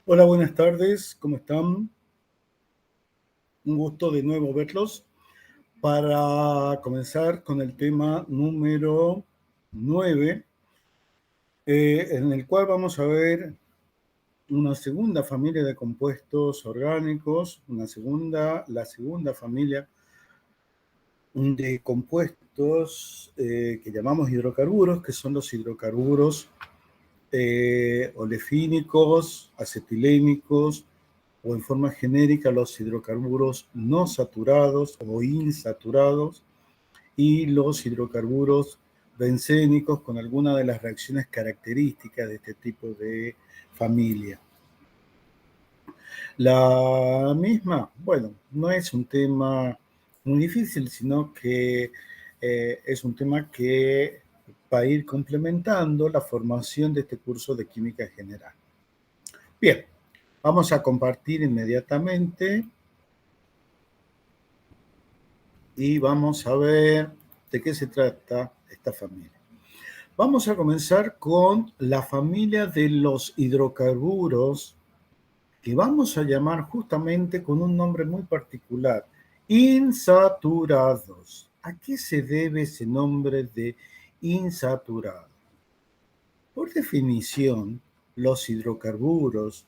Hola, buenas tardes, ¿cómo están? Un gusto de nuevo verlos para comenzar con el tema número 9, en el cual vamos a ver una segunda familia de compuestos orgánicos, la segunda familia de compuestos que llamamos hidrocarburos, que son los hidrocarburos olefínicos, acetilénicos, o en forma genérica los hidrocarburos no saturados o insaturados y los hidrocarburos bencénicos con alguna de las reacciones características de este tipo de familia. La misma, bueno, no es un tema muy difícil, sino que es un tema que va a ir complementando la formación de este curso de química general. Bien, vamos a compartir inmediatamente y vamos a ver de qué se trata esta familia. Vamos a comenzar con la familia de los hidrocarburos, que vamos a llamar justamente con un nombre muy particular, insaturados. ¿A qué se debe ese nombre de insaturado? Por definición, los hidrocarburos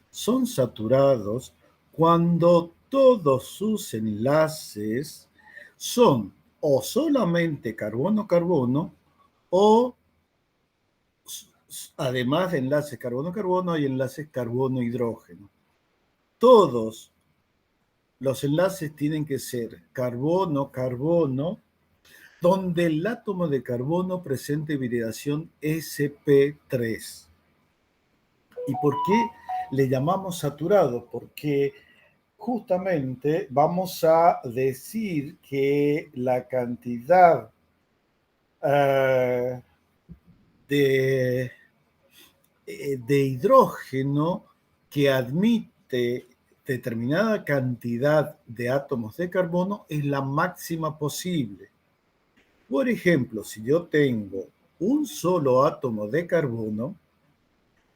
son saturados cuando todos sus enlaces son o solamente carbono-carbono o además de enlaces carbono-carbono hay enlaces carbono-hidrógeno. Todos los enlaces tienen que ser carbono-carbono donde el átomo de carbono presente hibridación sp3. ¿Y por qué le llamamos saturado? Porque justamente vamos a decir que la cantidad uh, de, de hidrógeno que admite determinada cantidad de átomos de carbono es la máxima posible. Por ejemplo, si yo tengo un solo átomo de carbono,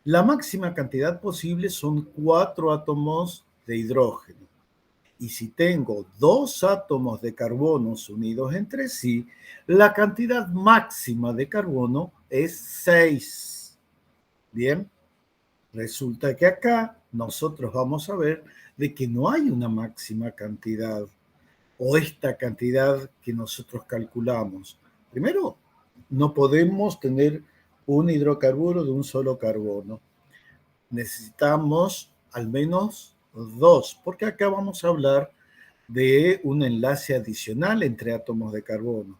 la máxima cantidad posible son 4 átomos de hidrógeno. Y si tengo 2 átomos de carbono unidos entre sí, la cantidad máxima de carbono es 6. Bien, resulta que acá nosotros vamos a ver de que no hay una máxima cantidad o esta cantidad que nosotros calculamos. Primero, no podemos tener un hidrocarburo de un solo carbono. Necesitamos al menos 2, porque acá vamos a hablar de un enlace adicional entre átomos de carbono.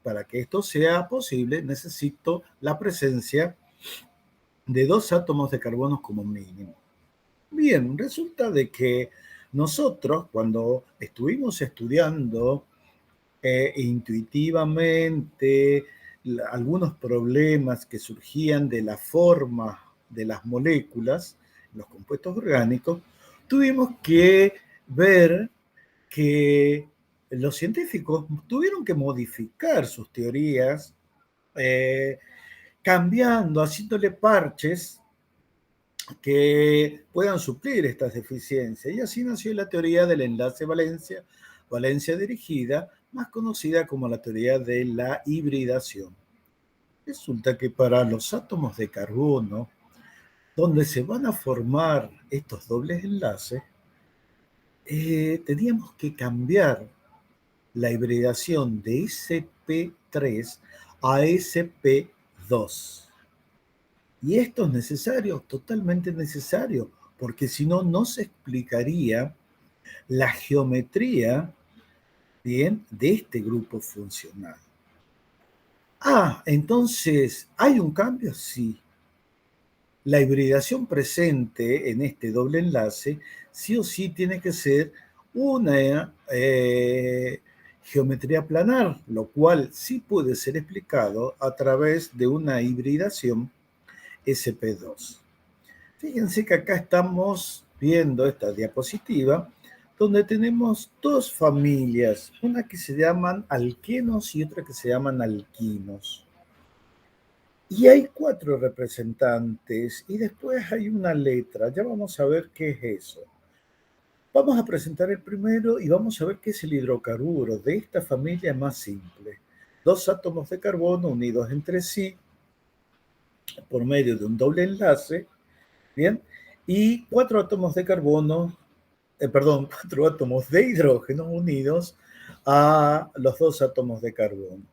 Para que esto sea posible, necesito la presencia de 2 átomos de carbono como mínimo. Bien, resulta de que nosotros, cuando estuvimos estudiando intuitivamente algunos problemas que surgían de la forma de las moléculas, los compuestos orgánicos, tuvimos que ver que los científicos tuvieron que modificar sus teorías, cambiando, haciéndole parches que puedan suplir estas deficiencias. Y así nació la teoría del enlace valencia dirigida, más conocida como la teoría de la hibridación. Resulta que para los átomos de carbono, donde se van a formar estos dobles enlaces, teníamos que cambiar la hibridación de sp3 a sp2. Y esto es necesario, totalmente necesario, porque si no, no se explicaría la geometría, bien, de este grupo funcional. Entonces, ¿hay un cambio? Sí. La hibridación presente en este doble enlace sí o sí tiene que ser una geometría planar, lo cual sí puede ser explicado a través de una hibridación sp2. Fíjense que acá estamos viendo esta diapositiva donde tenemos 2 familias, una que se llaman alquenos y otra que se llaman alquinos. Y hay 4 representantes y después hay una letra. Ya vamos a ver qué es eso. Vamos a presentar el primero y vamos a ver qué es el hidrocarburo de esta familia más simple. 2 átomos de carbono unidos entre sí por medio de un doble enlace, ¿bien? Y 4 átomos de carbono, perdón, 4 átomos de hidrógeno unidos a los 2 átomos de carbono.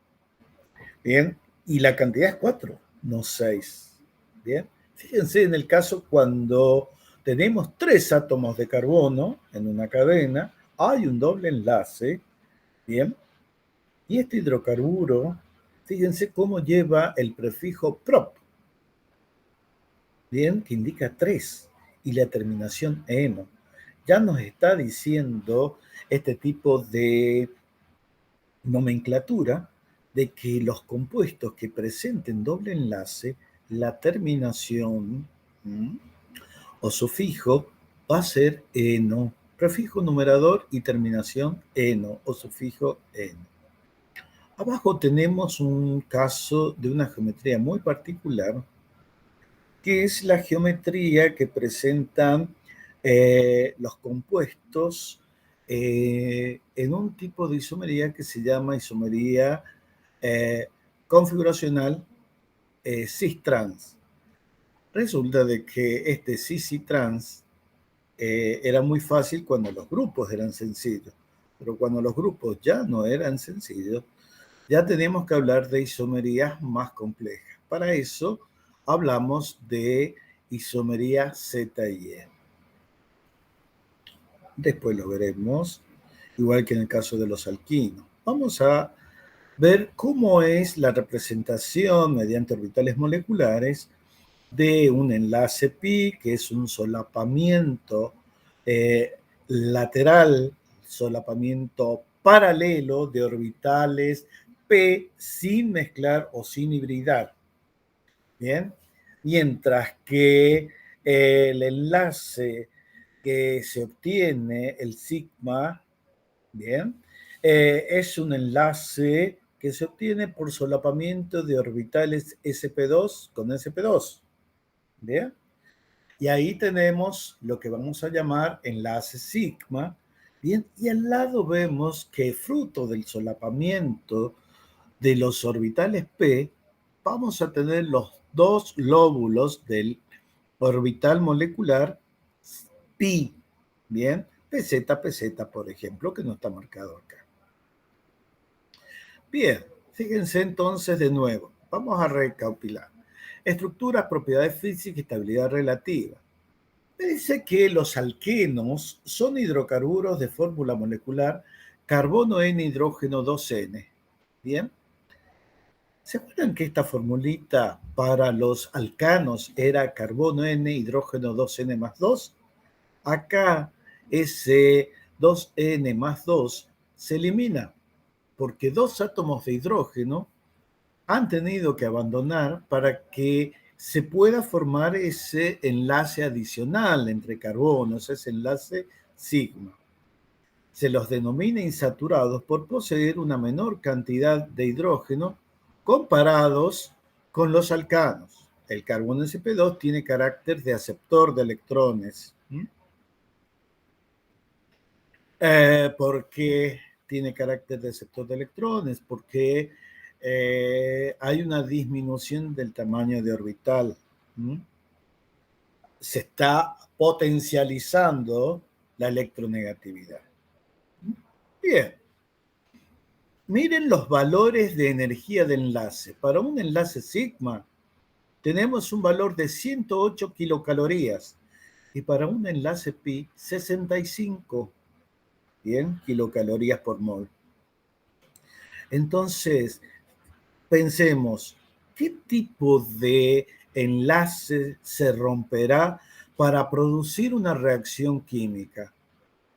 Bien, y la cantidad es 4, no 6. Bien, fíjense en el caso cuando tenemos 3 átomos de carbono en una cadena, hay un doble enlace, bien, y este hidrocarburo, fíjense cómo lleva el prefijo prop, bien, que indica 3, y la terminación eno. Ya nos está diciendo este tipo de nomenclatura de que los compuestos que presenten doble enlace, la terminación o sufijo va a ser eno, prefijo numerador y terminación eno o sufijo eno. Abajo tenemos un caso de una geometría muy particular, que es la geometría que presentan los compuestos en un tipo de isomería que se llama isomería configuracional cis-trans. Resulta de que este cis-trans era muy fácil cuando los grupos eran sencillos, pero cuando los grupos ya no eran sencillos, ya tenemos que hablar de isomerías más complejas. Para eso hablamos de isomería Z y E. Después lo veremos, igual que en el caso de los alquinos. Vamos a ver cómo es la representación mediante orbitales moleculares de un enlace pi, que es un solapamiento lateral, solapamiento paralelo de orbitales p sin mezclar o sin hibridar. Bien, mientras que el enlace que se obtiene, el sigma, bien, es un enlace que se obtiene por solapamiento de orbitales sp2 con sp2. ¿Bien? Y ahí tenemos lo que vamos a llamar enlace sigma. Bien, y al lado vemos que fruto del solapamiento de los orbitales p, vamos a tener los 2 lóbulos del orbital molecular pi. Bien, PZ, PZ, por ejemplo, que no está marcado acá. Bien, fíjense entonces de nuevo. Vamos a recapitular. Estructuras, propiedades físicas y estabilidad relativa. Me dice que los alquenos son hidrocarburos de fórmula molecular carbono N hidrógeno 2N. Bien. ¿Se acuerdan que esta formulita para los alcanos era carbono N hidrógeno 2N más 2? Acá ese 2N más 2 se elimina porque 2 átomos de hidrógeno han tenido que abandonar para que se pueda formar ese enlace adicional entre carbonos, ese enlace sigma. Se los denomina insaturados por poseer una menor cantidad de hidrógeno comparados con los alcanos. El carbono sp2 tiene carácter de aceptor de electrones. ¿Por qué tiene carácter de aceptor de electrones? Porque hay una disminución del tamaño de orbital. Se está potencializando la electronegatividad. Bien. Miren los valores de energía de enlace. Para un enlace sigma tenemos un valor de 108 kilocalorías y para un enlace pi 65, bien, kilocalorías por mol. Entonces, pensemos, ¿qué tipo de enlace se romperá para producir una reacción química?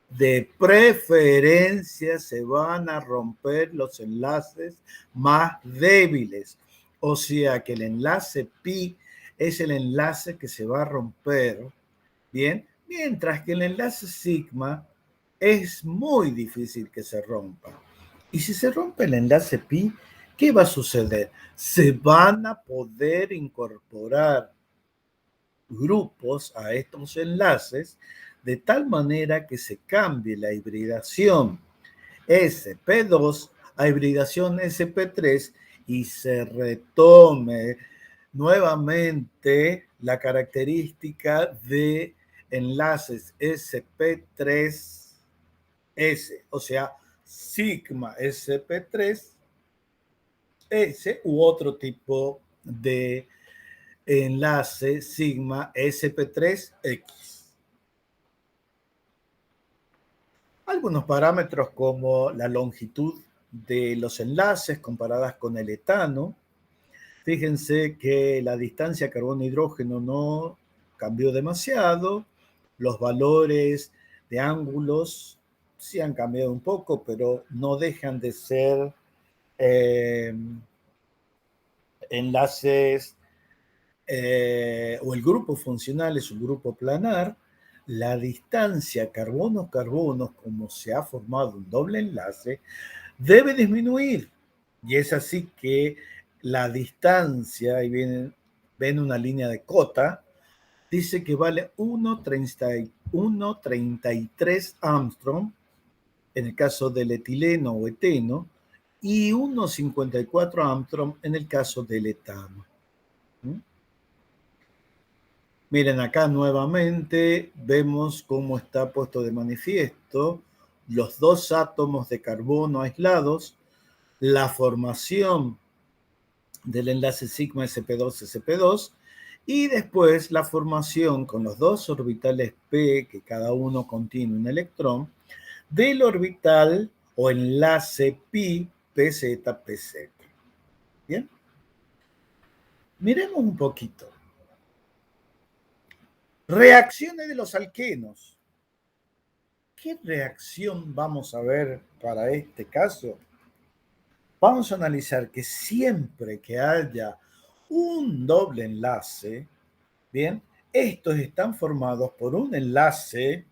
De preferencia se van a romper los enlaces más débiles. O sea que el enlace pi es el enlace que se va a romper, ¿bien? Mientras que el enlace sigma es muy difícil que se rompa. Y si se rompe el enlace pi, ¿Qué va a suceder? Se van a poder incorporar grupos a estos enlaces de tal manera que se cambie la hibridación sp2 a hibridación sp3 y se retome nuevamente la característica de enlaces sp3s, o sea, sigma sp3s u otro tipo de enlace sigma sp3x. Algunos parámetros como la longitud de los enlaces comparadas con el etano. Fíjense que la distancia carbono-hidrógeno no cambió demasiado. Los valores de ángulos sí han cambiado un poco, pero no dejan de ser enlaces o el grupo funcional es un grupo planar. La distancia carbono-carbono, como se ha formado un doble enlace, debe disminuir. Y es así que la distancia, ahí ven una línea de cota, dice que vale 1,33 Armstrong en el caso del etileno o eteno y 1,54 Armstrong en el caso del etano. Miren, acá nuevamente vemos cómo está puesto de manifiesto los dos átomos de carbono aislados, la formación del enlace sigma sp2-sp2 y después la formación con los dos orbitales p, que cada uno contiene un electrón, del orbital o enlace pi pz-pz. ¿Bien? Miremos un poquito. Reacciones de los alquenos. ¿Qué reacción vamos a ver para este caso? Vamos a analizar que siempre que haya un doble enlace, bien, estos están formados por un enlace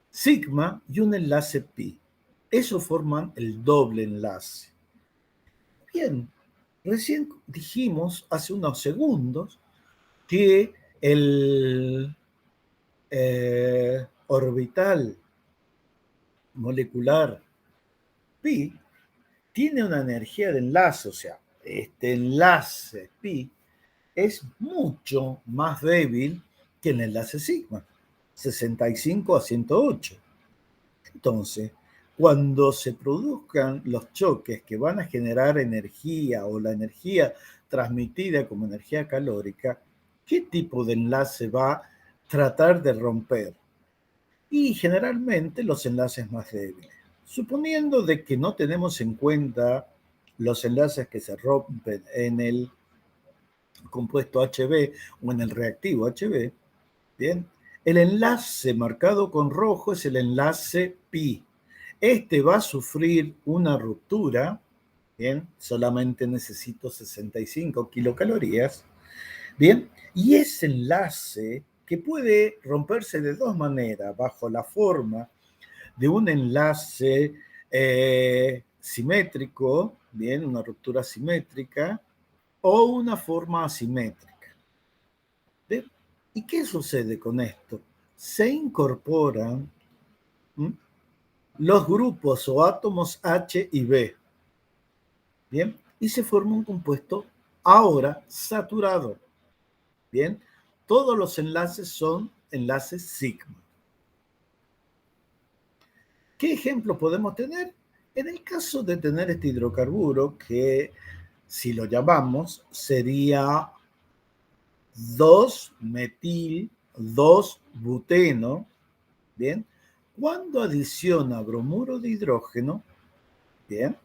sigma y un enlace pi. Eso forman el doble enlace. Bien, recién dijimos hace unos segundos que el orbital molecular pi tiene una energía de enlace, o sea, este enlace pi es mucho más débil que el enlace sigma, 65 a 108. Entonces, cuando se produzcan los choques que van a generar energía o la energía transmitida como energía calórica, ¿qué tipo de enlace va a tratar de romper? Y generalmente los enlaces más débiles. Suponiendo de que no tenemos en cuenta los enlaces que se rompen en el compuesto HB o en el reactivo HB, bien, el enlace marcado con rojo es el enlace pi. Este va a sufrir una ruptura, bien, solamente necesito 65 kilocalorías, bien, y ese enlace que puede romperse de dos maneras, bajo la forma de un enlace simétrico, bien, una ruptura simétrica, o una forma asimétrica. ¿Bien? ¿Y qué sucede con esto? Se incorporan los grupos o átomos H y B, ¿bien? Y se forma un compuesto ahora saturado, ¿bien? Todos los enlaces son enlaces sigma. ¿Qué ejemplo podemos tener? En el caso de tener este hidrocarburo, que si lo llamamos, sería 2-metil, 2-buteno, ¿bien? Cuando adiciona bromuro de hidrógeno, ¿bien?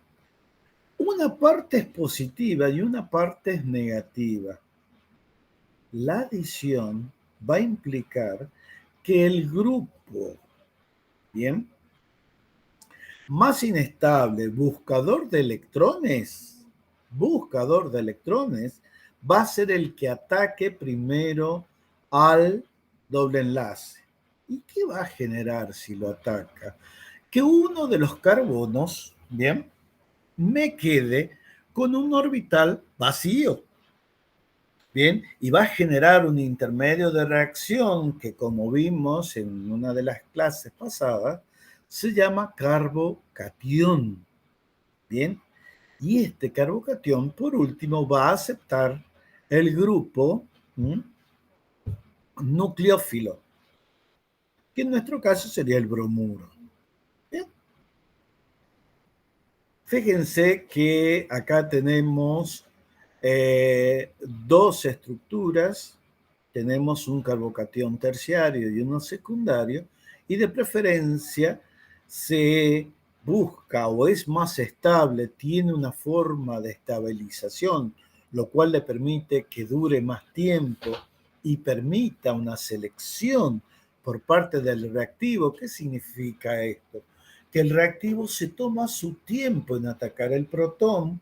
Una parte es positiva y una parte es negativa. La adición va a implicar que el grupo, ¿bien?, más inestable, buscador de electrones, va a ser el que ataque primero al doble enlace. ¿Y qué va a generar si lo ataca? Que uno de los carbonos, ¿bien?, me quede con un orbital vacío. Bien, y va a generar un intermedio de reacción que, como vimos en una de las clases pasadas, se llama carbocatión. Bien, y este carbocatión, por último, va a aceptar el grupo nucleófilo, que en nuestro caso sería el bromuro. Bien. Fíjense que acá tenemos dos estructuras, tenemos un carbocatión terciario y uno secundario, y de preferencia se busca o es más estable, tiene una forma de estabilización, lo cual le permite que dure más tiempo y permita una selección por parte del reactivo. ¿Qué significa esto? Que el reactivo se toma su tiempo en atacar el protón,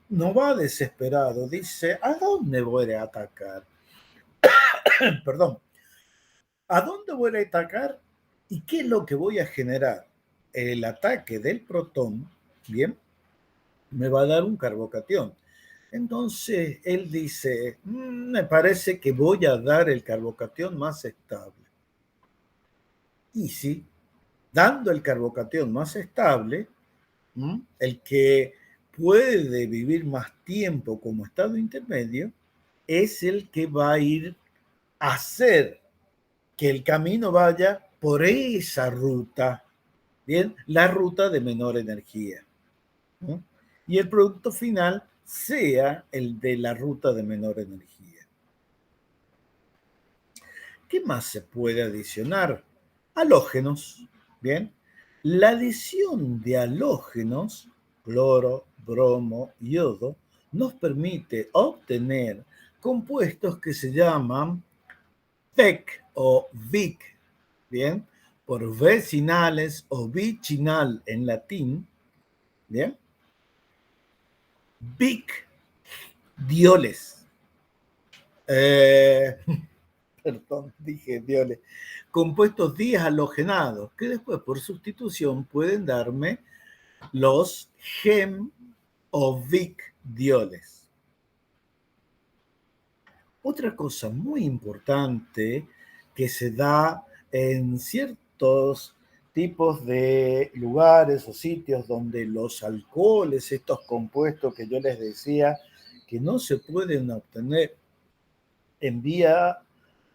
no va desesperado, dice, ¿a dónde voy a atacar? Perdón, ¿a dónde voy a atacar? ¿Y qué es lo que voy a generar? El ataque del protón, bien, me va a dar un carbocatión. Entonces él dice, me parece que voy a dar el carbocatión más estable. Y sí, dando el carbocatión más estable, el que puede vivir más tiempo como estado intermedio, es el que va a ir a hacer que el camino vaya por esa ruta, bien, la ruta de menor energía, ¿no? Y el producto final sea el de la ruta de menor energía. ¿Qué más se puede adicionar? Halógenos, bien. La adición de halógenos, cloro, bromo, yodo, nos permite obtener compuestos que se llaman VEC o VIC, bien, por vecinales o bicinal en latín, bien, VIC dioles. Eh, perdón, dije dioles, compuestos dihalogenados, que después por sustitución pueden darme los GEM o VIC dioles. Otra cosa muy importante que se da en ciertos tipos de lugares o sitios donde los alcoholes, estos compuestos que yo les decía, que no se pueden obtener en vía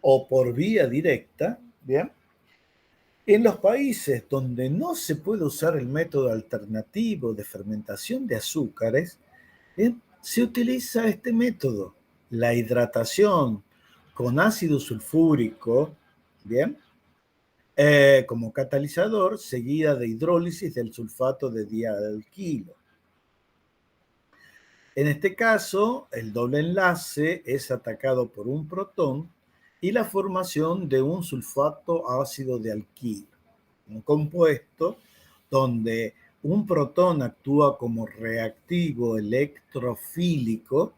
o por vía directa, ¿bien? En los países donde no se puede usar el método alternativo de fermentación de azúcares, ¿bien? Se utiliza este método, la hidratación con ácido sulfúrico, ¿bien? Como catalizador, seguida de hidrólisis del sulfato de dialquilo. En este caso, el doble enlace es atacado por un protón y la formación de un sulfato ácido de alquilo, un compuesto donde un protón actúa como reactivo electrofílico,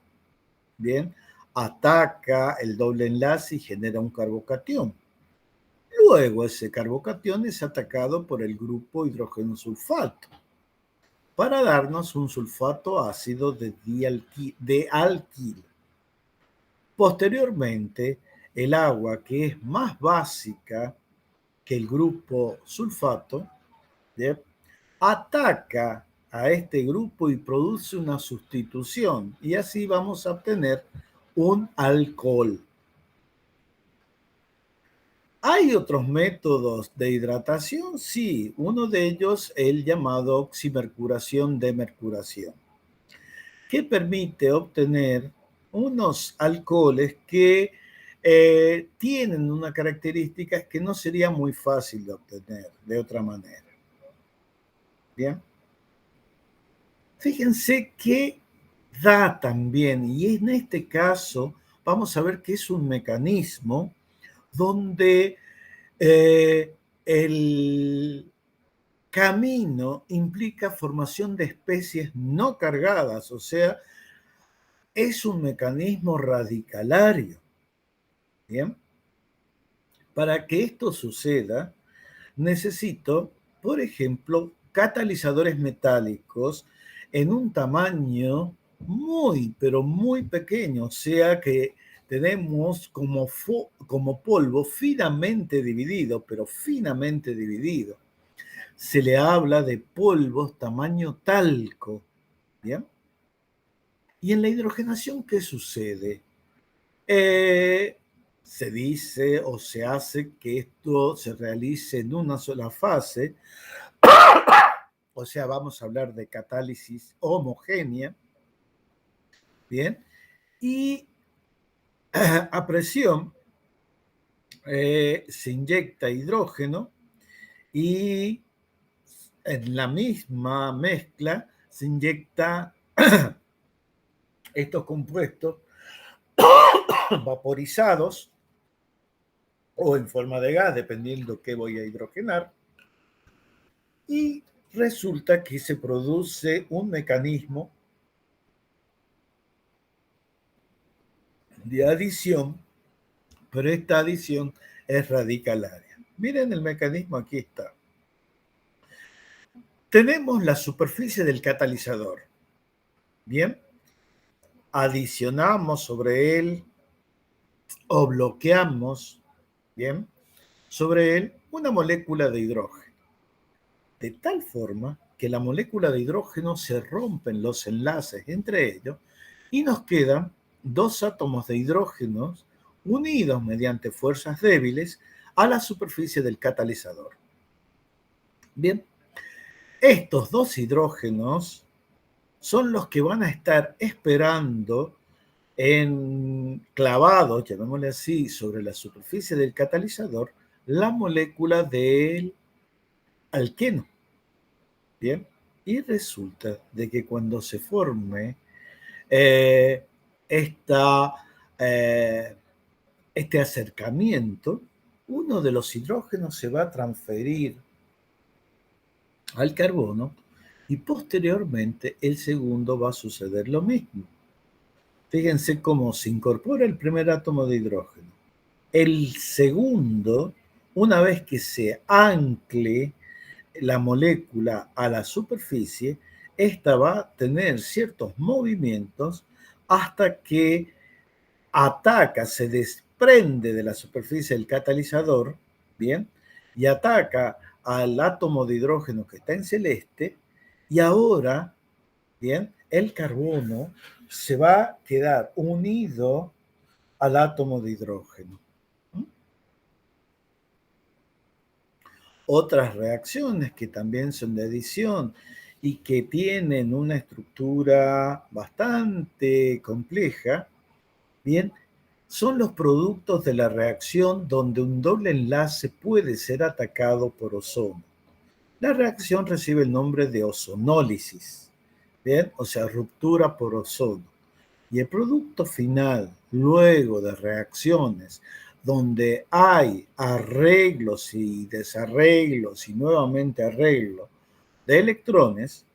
bien, ataca el doble enlace y genera un carbocatión. Luego ese carbocatión es atacado por el grupo hidrógeno sulfato para darnos un sulfato ácido de alquilo. Posteriormente, el agua, que es más básica que el grupo sulfato, ¿bien?, ataca a este grupo y produce una sustitución, y así vamos a obtener un alcohol. ¿Hay otros métodos de hidratación? Sí, uno de ellos el llamado oximercuración de mercuración, que permite obtener unos alcoholes que tienen una característica que no sería muy fácil de obtener de otra manera. Bien, fíjense que da también, y en este caso vamos a ver que es un mecanismo donde el camino implica formación de especies no cargadas, o sea, es un mecanismo radicalario. Bien, para que esto suceda, necesito, por ejemplo, catalizadores metálicos en un tamaño muy, pero muy pequeño, o sea que tenemos como polvo finamente dividido, pero finamente dividido. Se le habla de polvos tamaño talco, ¿bien? Y en la hidrogenación, ¿qué sucede? Eh, Se dice o se hace que esto se realice en una sola fase, o sea, vamos a hablar de catálisis homogénea, ¿bien? Y a presión se inyecta hidrógeno y en la misma mezcla se inyecta estos compuestos vaporizados o en forma de gas, dependiendo qué voy a hidrogenar, y resulta que se produce un mecanismo de adición, pero esta adición es radicalaria. Miren el mecanismo, aquí está. Tenemos la superficie del catalizador, ¿bien? Adicionamos sobre él o bloqueamos, ¿bien? Sobre él una molécula de hidrógeno, de tal forma que la molécula de hidrógeno se rompen los enlaces entre ellos y nos quedan dos átomos de hidrógeno unidos mediante fuerzas débiles a la superficie del catalizador. Bien, estos dos hidrógenos son los que van a estar esperando clavados, llamémosle así, sobre la superficie del catalizador, la molécula del alqueno. Bien, y resulta de que cuando se forme eh, esta, eh, este acercamiento, uno de los hidrógenos se va a transferir al carbono y posteriormente el segundo va a suceder lo mismo. Fíjense cómo se incorpora el primer átomo de hidrógeno. El segundo, una vez que se ancle la molécula a la superficie, esta va a tener ciertos movimientos hasta que ataca, se desprende de la superficie del catalizador, ¿bien? Y ataca al átomo de hidrógeno que está en celeste, y ahora, ¿bien? El carbono se va a quedar unido al átomo de hidrógeno. Otras reacciones que también son de adición y que tienen una estructura bastante compleja, bien, son los productos de la reacción donde un doble enlace puede ser atacado por ozono. La reacción recibe el nombre de ozonólisis, bien, o sea, ruptura por ozono. Y el producto final, luego de reacciones donde hay arreglos y desarreglos y nuevamente arreglo de electrones,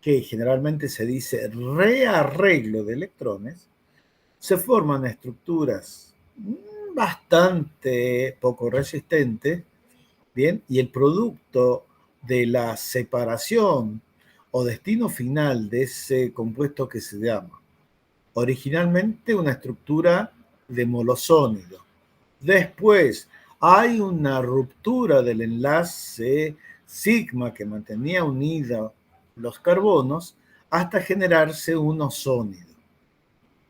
que generalmente se dice rearreglo de electrones, se forman estructuras bastante poco resistentes, ¿bien? Y el producto de la separación o destino final de ese compuesto que se llama originalmente una estructura de molosónido. Después hay una ruptura del enlace sigma que mantenía unida los carbonos hasta generarse un ozónido.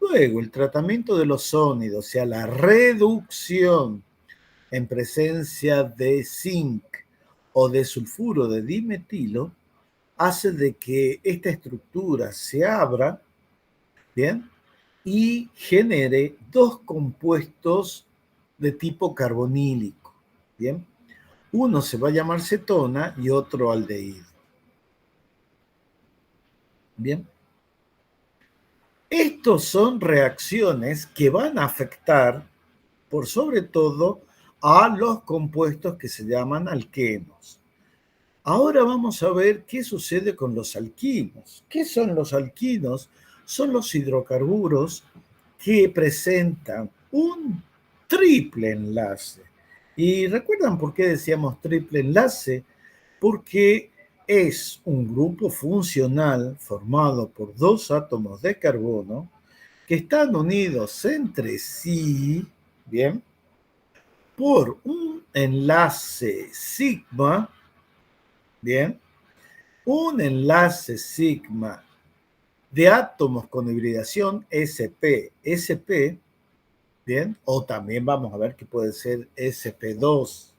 Luego, el tratamiento de los sónidos, o sea, la reducción en presencia de zinc o de sulfuro de dimetilo, hace de que esta estructura se abra, ¿bien? Y genere dos compuestos de tipo carbonílico, ¿bien? Uno se va a llamar cetona y otro aldehído. Bien. Estos son reacciones que van a afectar, por sobre todo, a los compuestos que se llaman alquenos. Ahora vamos a ver qué sucede con los alquinos. ¿Qué son los alquinos? Son los hidrocarburos que presentan un triple enlace. ¿Y recuerdan por qué decíamos triple enlace? Porque es un grupo funcional formado por dos átomos de carbono que están unidos entre sí, bien, por un enlace sigma, bien, un enlace sigma de átomos con hibridación sp-sp, bien, o también vamos a ver que puede ser sp2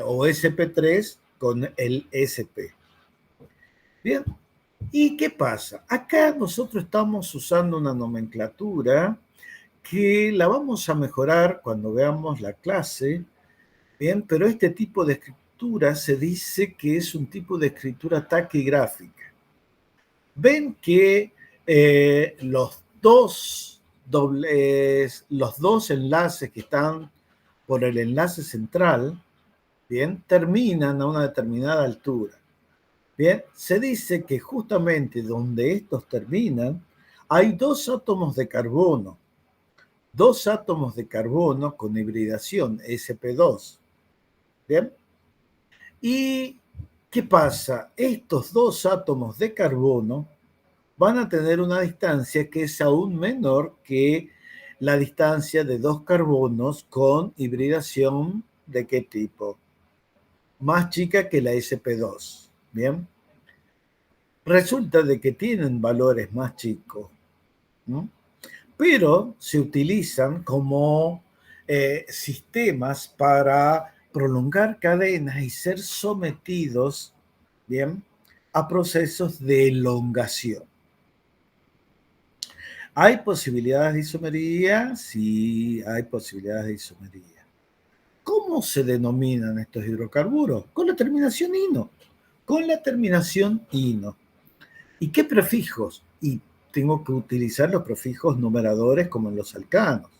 o sp3 con el sp. Bien, ¿y qué pasa? Acá nosotros estamos usando una nomenclatura que la vamos a mejorar cuando veamos la clase, bien, pero este tipo de escritura se dice que es un tipo de escritura taquigráfica. Ven que los dos enlaces que están por el enlace central, bien, terminan a una determinada altura. Bien, se dice que justamente donde estos terminan, hay dos átomos de carbono con hibridación sp2. Bien, ¿y qué pasa? Estos dos átomos de carbono van a tener una distancia que es aún menor que la distancia de dos carbonos con hibridación ¿de qué tipo? Más chica que la sp2. Bien, resulta de que tienen valores más chicos, ¿no? Pero se utilizan como sistemas para prolongar cadenas y ser sometidos, bien, a procesos de elongación. ¿Hay posibilidades de isomería? Sí, hay posibilidades de isomería. ¿Cómo se denominan estos hidrocarburos? Con la terminación ino. Con la terminación ino. ¿Y qué prefijos? Y tengo que utilizar los prefijos numeradores como en los alcanos,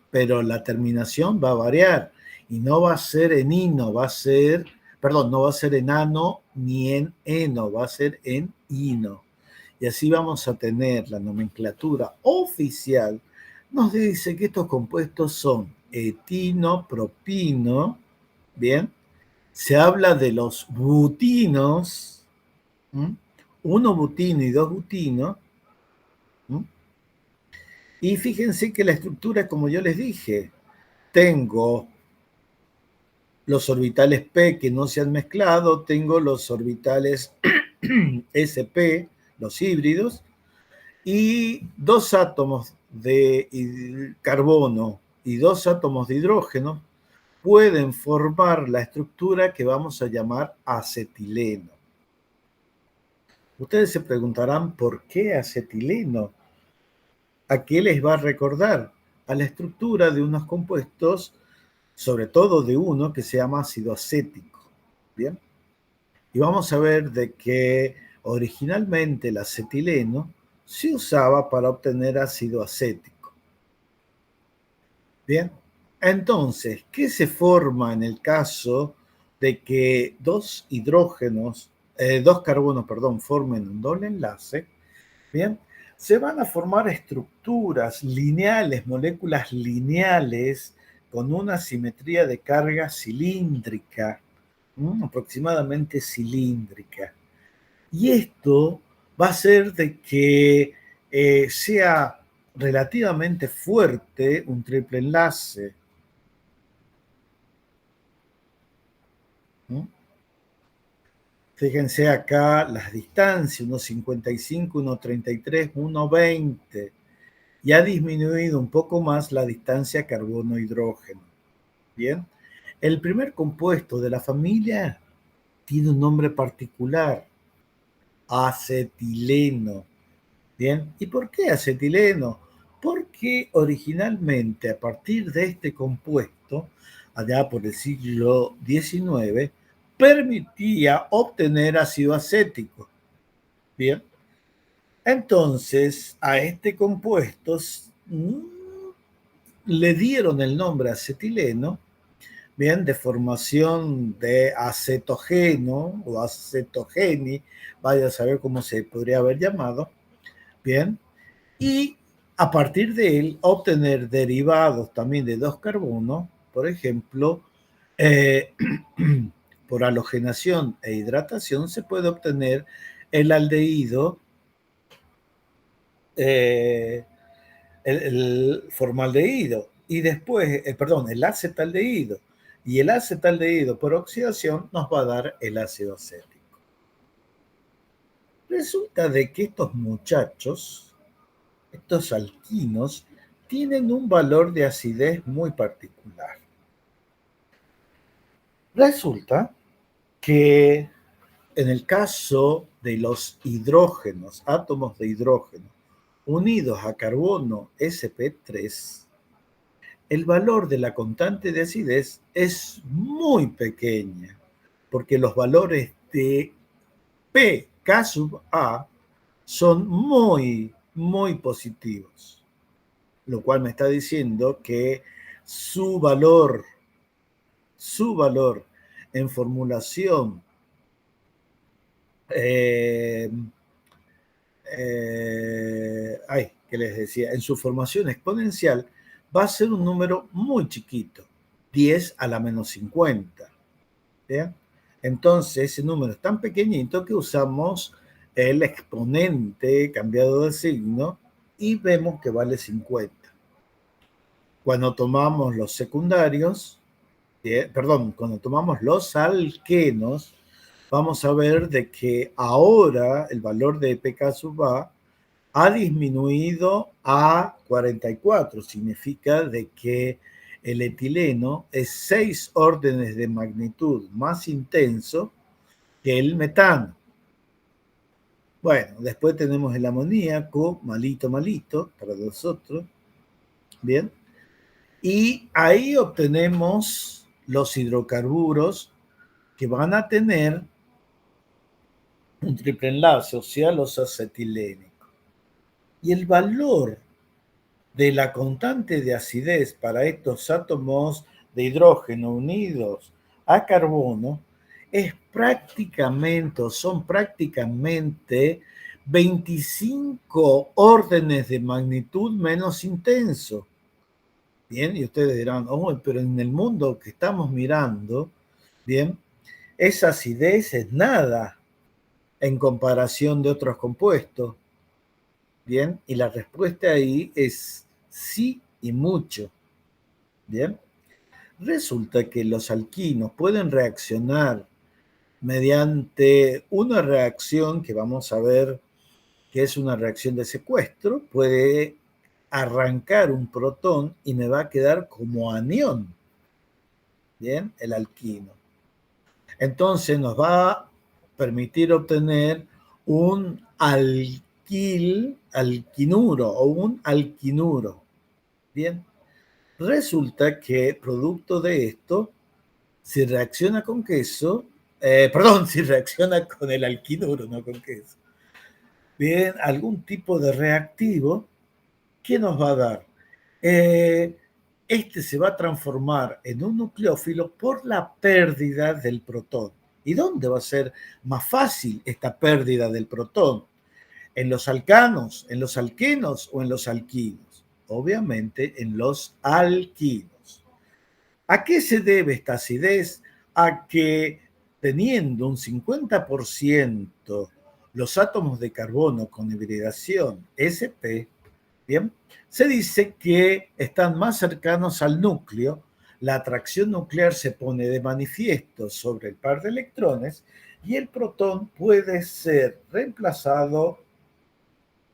pero la terminación va a variar y no va a ser en ino, va a ser, perdón, no va a ser en ano ni en eno, va a ser en ino. Y así vamos a tener la nomenclatura oficial. Nos dice que estos compuestos son etino, propino, ¿bien? Se habla de los butinos, ¿m? Uno butino y dos butinos. ¿M? Y fíjense que la estructura, como yo les dije, tengo los orbitales P que no se han mezclado, tengo los orbitales sp, los híbridos, y dos átomos de carbono y dos átomos de hidrógeno pueden formar la estructura que vamos a llamar acetileno. Ustedes se preguntarán, ¿por qué acetileno? ¿A qué les va a recordar? A la estructura de unos compuestos, sobre todo de uno que se llama ácido acético. ¿Bien? Y vamos a ver de que originalmente el acetileno se usaba para obtener ácido acético. Bien, entonces, ¿qué se forma en el caso de que dos carbonos, perdón, formen un doble enlace? Bien, se van a formar estructuras lineales, moléculas lineales con una simetría de carga cilíndrica, aproximadamente cilíndrica. Y esto va a hacer de que sea relativamente fuerte un triple enlace. Fíjense acá las distancias, 1,55, 1,33, 1,20. Y ha disminuido un poco más la distancia carbono-hidrógeno. Bien, el primer compuesto de la familia tiene un nombre particular, acetileno. Bien, ¿y por qué acetileno? Porque originalmente a partir de este compuesto, allá por el siglo XIX, permitía obtener ácido acético. Bien, entonces a este compuesto le dieron el nombre acetileno, bien, de formación de acetogeno o acetogeni, vaya a saber cómo se podría haber llamado, bien, y a partir de él obtener derivados también de dos carbonos, por ejemplo, por halogenación e hidratación se puede obtener el aldehído, el formaldehído, y después, el acetaldehído. Y el acetaldehído por oxidación nos va a dar el ácido acético. Resulta de que estos muchachos, estos alquinos, tienen un valor de acidez muy particular. Resulta que en el caso de los hidrógenos, átomos de hidrógeno, unidos a carbono sp3, el valor de la constante de acidez es muy pequeña, porque los valores de pK sub A son muy, muy positivos, lo cual me está diciendo que su valor en formulación que les decía, en su formación exponencial va a ser un número muy chiquito, 10 a la menos 50. ¿Bien? Entonces, ese número es tan pequeñito que usamos el exponente cambiado de signo y vemos que vale 50. Cuando tomamos los secundarios, cuando tomamos los alquenos, vamos a ver de que ahora el valor de pK sub A ha disminuido a 44. Significa de que el etileno es 6 órdenes de magnitud más intenso que el metano. Bueno, después tenemos el amoníaco, malito, malito, para nosotros. Bien. Y ahí obtenemos los hidrocarburos que van a tener un triple enlace, o sea, los acetilénicos. Y el valor de la constante de acidez para estos átomos de hidrógeno unidos a carbono son prácticamente 25 órdenes de magnitud menos intenso. Bien, y ustedes dirán, oh, pero en el mundo que estamos mirando, bien, esa acidez es nada en comparación de otros compuestos. Bien, y la respuesta ahí es sí y mucho. Bien, resulta que los alquinos pueden reaccionar mediante una reacción que vamos a ver que es una reacción de secuestro, puede arrancar un protón y me va a quedar como anión. Bien, el alquino. Entonces nos va a permitir obtener un alquinuro o un alquinuro. Bien, resulta que producto de esto, si reacciona con queso, si reacciona con el alquinuro, no con queso, bien, algún tipo de reactivo, ¿qué nos va a dar? Este se va a transformar en un nucleófilo por la pérdida del protón. ¿Y dónde va a ser más fácil esta pérdida del protón? ¿En los alcanos, en los alquenos o en los alquinos? Obviamente en los alquinos. ¿A qué se debe esta acidez? A que teniendo un 50% los átomos de carbono con hibridación sp, bien, se dice que están más cercanos al núcleo, la atracción nuclear se pone de manifiesto sobre el par de electrones y el protón puede ser reemplazado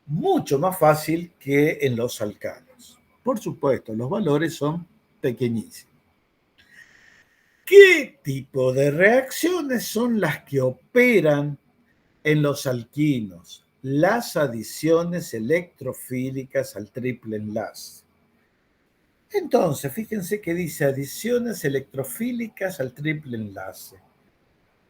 mucho más fácil que en los alcanos. Por supuesto, los valores son pequeñísimos. ¿Qué tipo de reacciones son las que operan en los alquinos? Las adiciones electrofílicas al triple enlace. Entonces, fíjense que dice adiciones electrofílicas al triple enlace.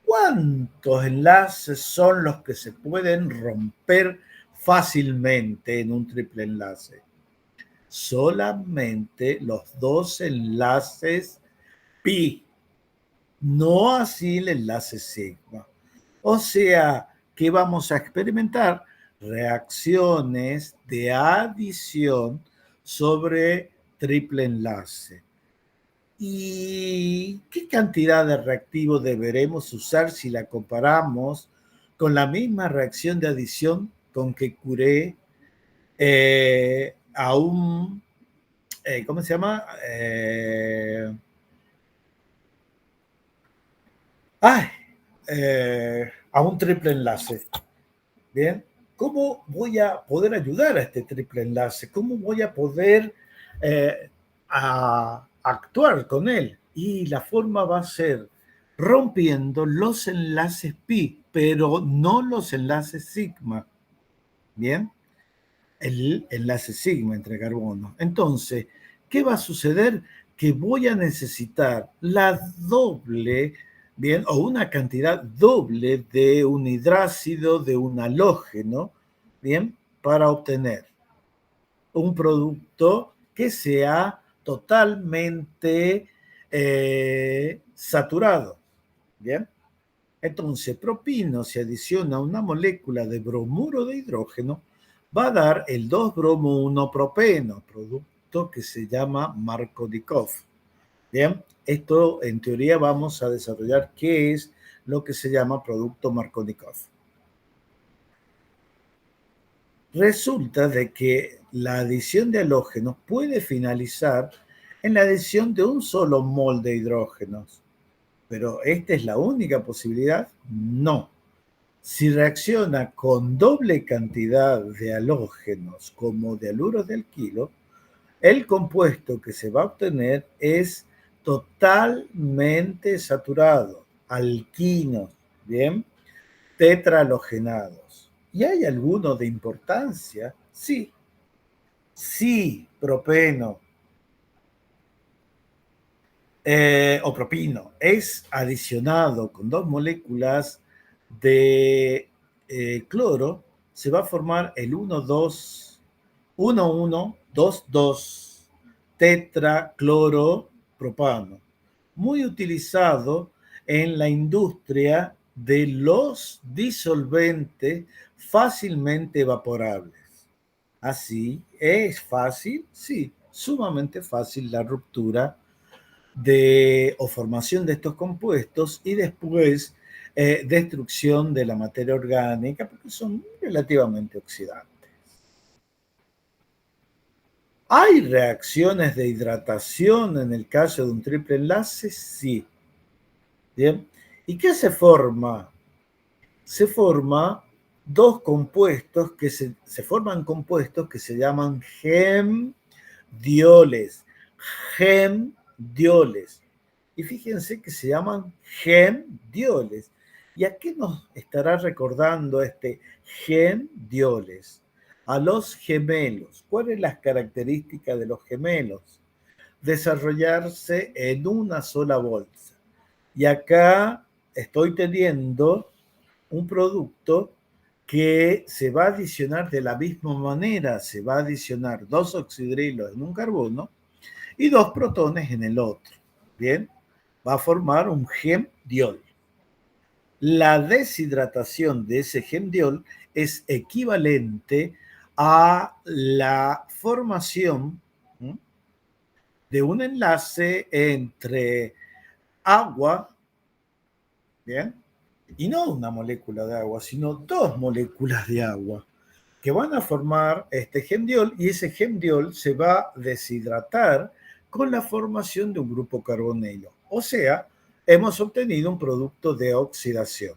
¿Cuántos enlaces son los que se pueden romper fácilmente en un triple enlace? Solamente los dos enlaces pi, no así el enlace sigma. O sea, que vamos a experimentar reacciones de adición sobre triple enlace. ¿Y qué cantidad de reactivo deberemos usar si la comparamos con la misma reacción de adición con que curé a un, ¿cómo se llama? Ay, a un triple enlace. Bien, ¿cómo voy a poder ayudar a este triple enlace? ¿Cómo voy a poder actuar con él? Y la forma va a ser rompiendo los enlaces pi, pero no los enlaces sigma. Bien, el enlace sigma entre carbonos. Entonces, ¿qué va a suceder? Que voy a necesitar la doble, bien, o una cantidad doble de un hidrácido, de un halógeno, bien, para obtener un producto que sea totalmente saturado, bien. Entonces, propino se adiciona a una molécula de bromuro de hidrógeno, va a dar el 2-bromo-1-propeno, producto que se llama Markovnikov. Bien, esto en teoría vamos a desarrollar qué es lo que se llama producto Markovnikov. Resulta de que la adición de halógenos puede finalizar en la adición de un solo mol de hidrógenos. ¿Pero esta es la única posibilidad? No. Si reacciona con doble cantidad de halógenos como de haluros de alquilo, el compuesto que se va a obtener es totalmente saturado, alquinos, ¿bien? Tetrahalogenados. ¿Y hay alguno de importancia? Sí, sí, propeno o propino es adicionado con dos moléculas de cloro, se va a formar el 1,2 tetracloropropano, muy utilizado en la industria de los disolventes fácilmente evaporables. Así, ¿es fácil? Sí, sumamente fácil la ruptura o formación de estos compuestos y después destrucción de la materia orgánica, porque son relativamente oxidantes. ¿Hay reacciones de hidratación en el caso de un triple enlace? Sí. Bien. ¿Y qué se forma? Se forma dos compuestos que se forman compuestos que se llaman gemdioles. Gemdioles. Y fíjense que se llaman gemdioles. ¿Y a qué nos estará recordando este gemdioles? A los gemelos. ¿Cuáles son las características de los gemelos? Desarrollarse en una sola bolsa. Y acá estoy teniendo un producto que se va a adicionar de la misma manera. Se va a adicionar dos oxidrilos en un carbono y dos protones en el otro. Bien, va a formar un gemdiol. La deshidratación de ese gemdiol es equivalente a la formación de un enlace entre agua, ¿bien? Y no una molécula de agua, sino dos moléculas de agua que van a formar este gemdiol y ese gemdiol se va a deshidratar con la formación de un grupo carbonilo. O sea, hemos obtenido un producto de oxidación.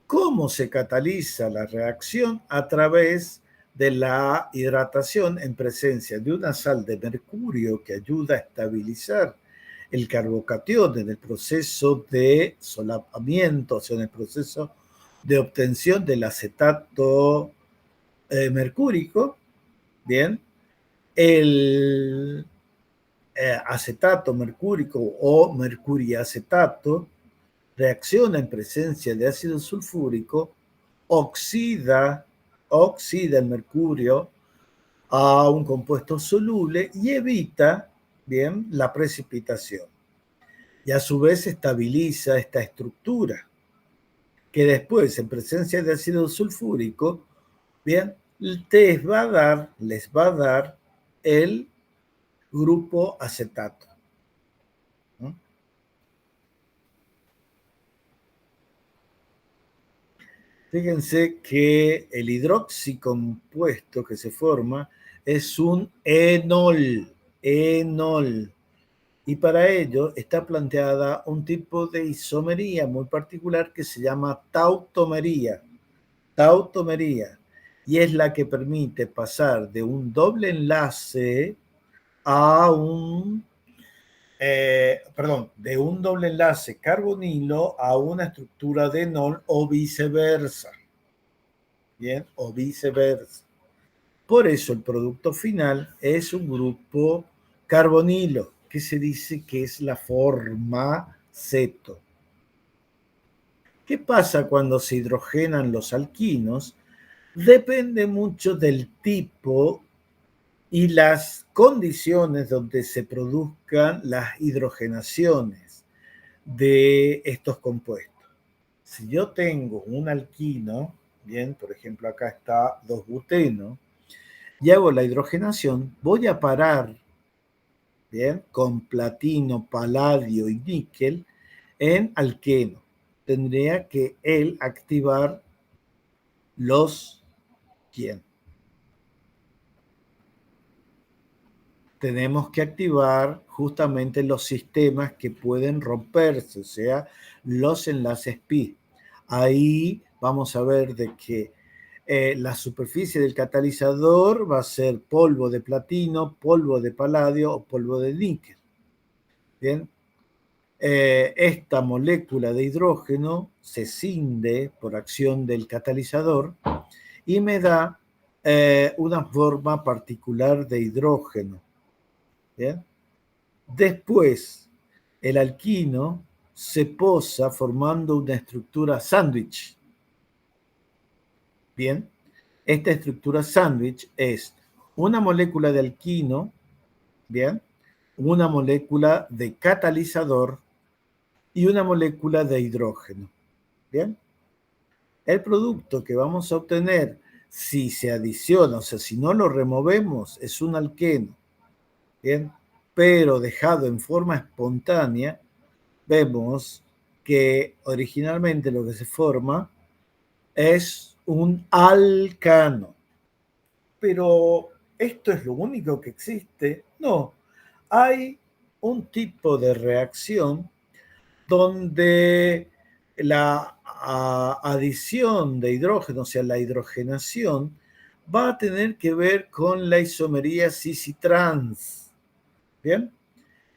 ¿Cómo se cataliza la reacción? A través de la hidratación en presencia de una sal de mercurio que ayuda a estabilizar el carbocatión en el proceso de solapamiento, o sea, en el proceso de obtención del acetato mercúrico, bien, el acetato mercúrico o mercuriacetato reacciona en presencia de ácido sulfúrico, oxida el mercurio a un compuesto soluble y evita, bien, la precipitación. Y a su vez estabiliza esta estructura, que después, en presencia de ácido sulfúrico, bien, les va a dar el grupo acetato. Fíjense que el hidroxicompuesto que se forma es un enol. Y para ello está planteada un tipo de isomería muy particular que se llama tautomería, y es la que permite pasar de un doble enlace a de un doble enlace carbonilo a una estructura de enol o viceversa. Bien, o viceversa. Por eso el producto final es un grupo carbonilo, que se dice que es la forma ceto. ¿Qué pasa cuando se hidrogenan los alquinos? Depende mucho del tipo y las condiciones donde se produzcan las hidrogenaciones de estos compuestos. Si yo tengo un alquino, bien, por ejemplo acá está 2-buteno, y hago la hidrogenación, voy a parar, bien, con platino, paladio y níquel en alqueno. Tendría que él activar los, ¿quién? Tenemos que activar justamente los sistemas que pueden romperse, o sea, los enlaces pi. Ahí vamos a ver de que la superficie del catalizador va a ser polvo de platino, polvo de paladio o polvo de níquel. Bien, esta molécula de hidrógeno se cinde por acción del catalizador y me da una forma particular de hidrógeno. ¿Bien? Después, el alquino se posa formando una estructura sándwich. Bien, esta estructura sándwich es una molécula de alquino, bien, una molécula de catalizador y una molécula de hidrógeno. Bien, el producto que vamos a obtener si se adiciona, o sea, si no lo removemos, es un alqueno. Bien, pero dejado en forma espontánea, vemos que originalmente lo que se forma es un alcano. Pero ¿esto es lo único que existe? No. Hay un tipo de reacción donde la adición de hidrógeno, o sea, la hidrogenación, va a tener que ver con la isomería cis-trans. ¿Bien?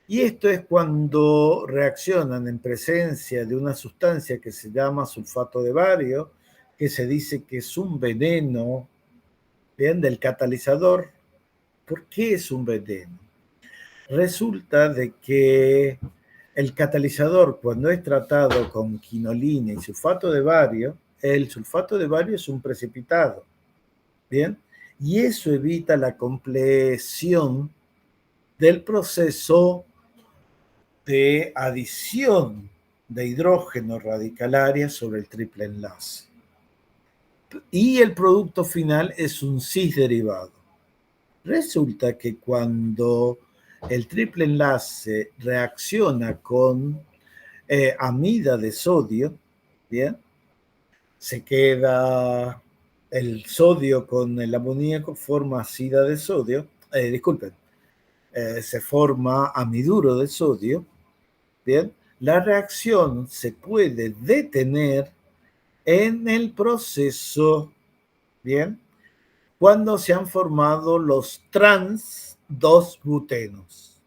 Y esto es cuando reaccionan en presencia de una sustancia que se llama sulfato de bario, que se dice que es un veneno, ¿bien? Del catalizador. ¿Por qué es un veneno? Resulta de que el catalizador, cuando es tratado con quinolina y sulfato de bario, el sulfato de bario es un precipitado, ¿bien? Y eso evita la compleción del proceso de adición de hidrógeno radicalaria sobre el triple enlace. Y el producto final es un cis derivado. Resulta que cuando el triple enlace reacciona con amida de sodio, ¿bien? Se queda el sodio con el amoníaco, forma ácida de sodio, disculpen, se forma amiduro de sodio, ¿bien? La reacción se puede detener en el proceso, ¿bien? Cuando se han formado los trans 2-butenos.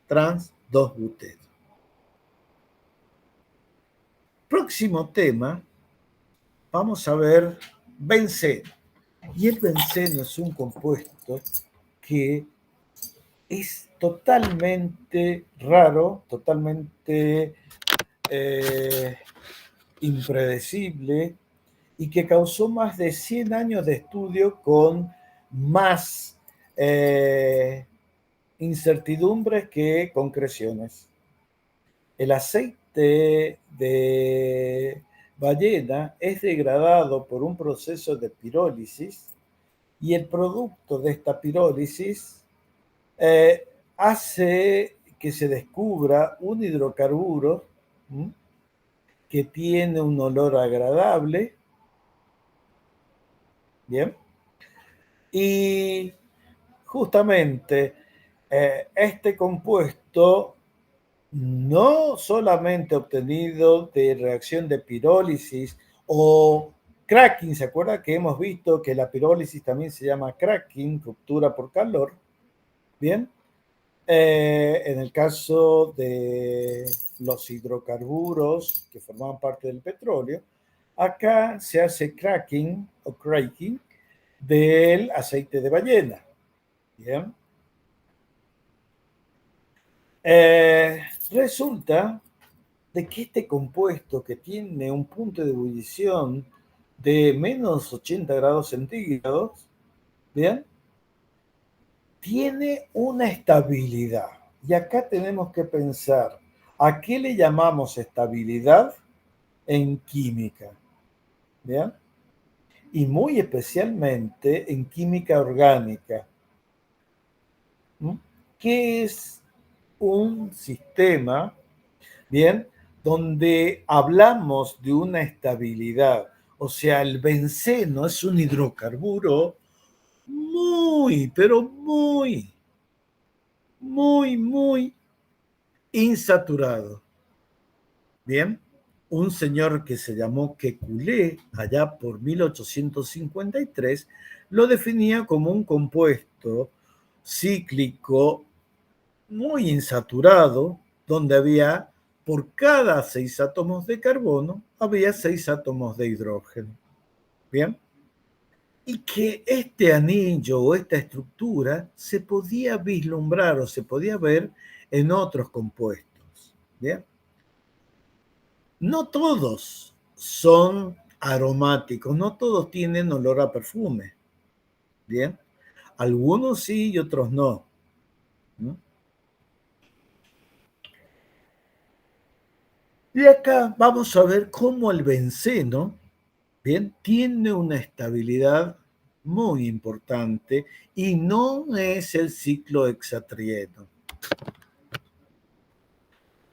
Trans 2-buteno. Próximo tema, vamos a ver benceno. Y el benceno es un compuesto que es totalmente raro, totalmente impredecible y que causó más de 100 años de estudio con más incertidumbres que concreciones. El aceite de ballena es degradado por un proceso de pirólisis y el producto de esta pirólisis hace que se descubra un hidrocarburo, ¿m? que tiene un olor agradable, ¿bien? Y justamente este compuesto no solamente obtenido de reacción de pirólisis o cracking, ¿se acuerda que hemos visto que la pirólisis también se llama cracking, ruptura por calor? Bien, en el caso de los hidrocarburos que formaban parte del petróleo, acá se hace cracking o cracking del aceite de ballena. Bien. Resulta de que este compuesto que tiene un punto de ebullición de menos 80 grados centígrados, ¿bien? Tiene una estabilidad. Y acá tenemos que pensar, ¿a qué le llamamos estabilidad en química? ¿Bien? Y muy especialmente en química orgánica. ¿Mm? ¿Qué es un sistema, bien, donde hablamos de una estabilidad? O sea, el benceno es un hidrocarburo muy, pero muy insaturado. Bien, un señor que se llamó Kekulé, allá por 1853, lo definía como un compuesto cíclico muy insaturado, donde había, por cada 6 átomos de carbono, había 6 átomos de hidrógeno. Bien, y que este anillo o esta estructura se podía vislumbrar o se podía ver en otros compuestos. Bien, no todos son aromáticos, no todos tienen olor a perfume. Bien, algunos sí y otros no. ¿No? Y acá vamos a ver cómo el benceno, bien, tiene una estabilidad muy importante y no es el ciclo hexatrieno.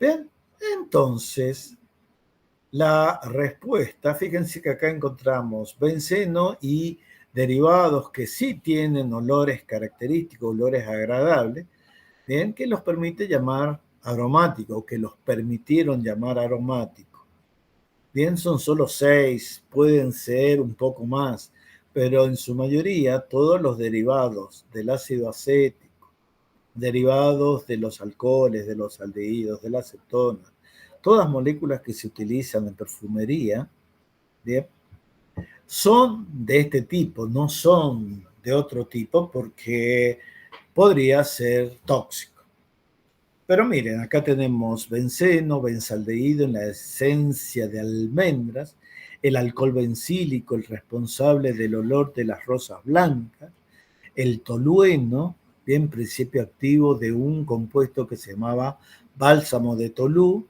Bien, entonces la respuesta, fíjense que acá encontramos benceno y derivados que sí tienen olores característicos, olores agradables, bien, que los permite llamar aromáticos, o que los permitieron llamar aromáticos. Bien, son solo 6, pueden ser un poco más, pero en su mayoría todos los derivados del ácido acético, derivados de los alcoholes, de los aldehídos, de la acetona, todas moléculas que se utilizan en perfumería, ¿bien? Son de este tipo, no son de otro tipo porque podría ser tóxico. Pero miren, acá tenemos benceno, benzaldehído en la esencia de almendras, el alcohol bencílico, el responsable del olor de las rosas blancas, el tolueno, bien principio activo de un compuesto que se llamaba bálsamo de Tolú.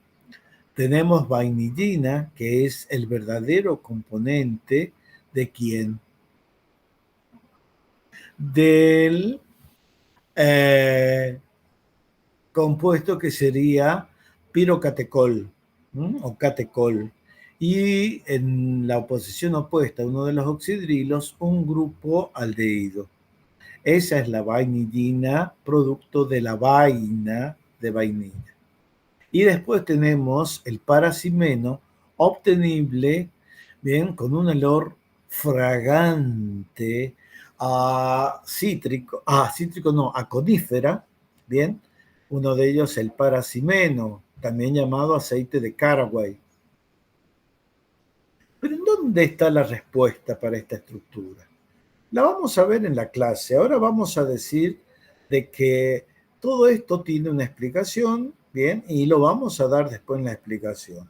Tenemos vainillina, que es el verdadero componente de quién? Del compuesto que sería pirocatecol, ¿no? O catecol. Y en la oposición opuesta, uno de los oxidrilos, un grupo aldehído. Esa es la vainillina, producto de la vaina de vainilla. Y después tenemos el paracimeno, obtenible, bien, con un olor fragante a cítrico, no, a conífera, bien, uno de ellos el paracimeno, también llamado aceite de Caraway. Pero ¿en dónde está la respuesta para esta estructura? La vamos a ver en la clase. Ahora vamos a decir de que todo esto tiene una explicación, bien, y lo vamos a dar después en la explicación.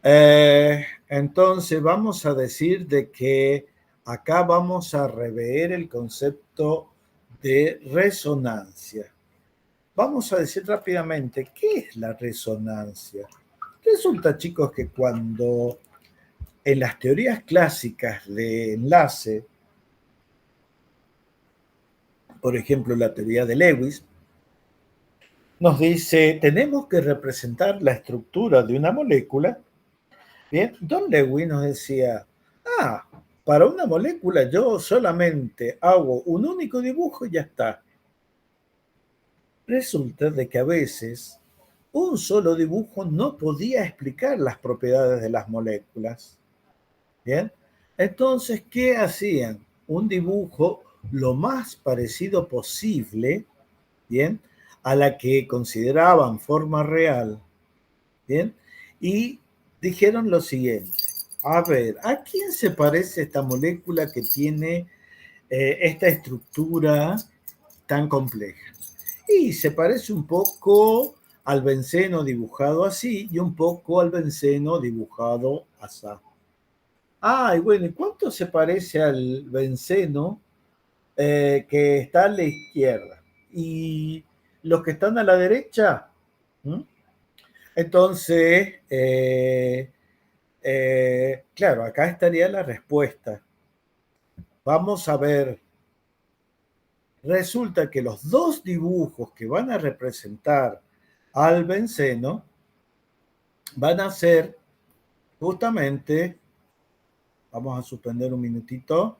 Entonces vamos a decir de que acá vamos a rever el concepto de resonancia. Vamos a decir rápidamente, ¿qué es la resonancia? Resulta, chicos, que cuando en las teorías clásicas de enlace, por ejemplo, la teoría de Lewis, nos dice, tenemos que representar la estructura de una molécula, Bien, Don Lewis nos decía, para una molécula yo solamente hago un único dibujo y ya está. Resulta de que a veces un solo dibujo no podía explicar las propiedades de las moléculas. Bien, entonces, ¿qué hacían? Un dibujo lo más parecido posible, bien, a la que consideraban forma real, bien, y dijeron lo siguiente: a ver, ¿a quién se parece esta molécula que tiene esta estructura tan compleja? Y se parece un poco al benceno dibujado así y un poco al benceno dibujado así. Y bueno, ¿y cuánto se parece al benceno que está a la izquierda? ¿Y los que están a la derecha? ¿Mm? Entonces, claro, acá estaría la respuesta. Vamos a ver. Resulta que los dos dibujos que van a representar al benceno van a ser justamente, vamos a suspender un minutito,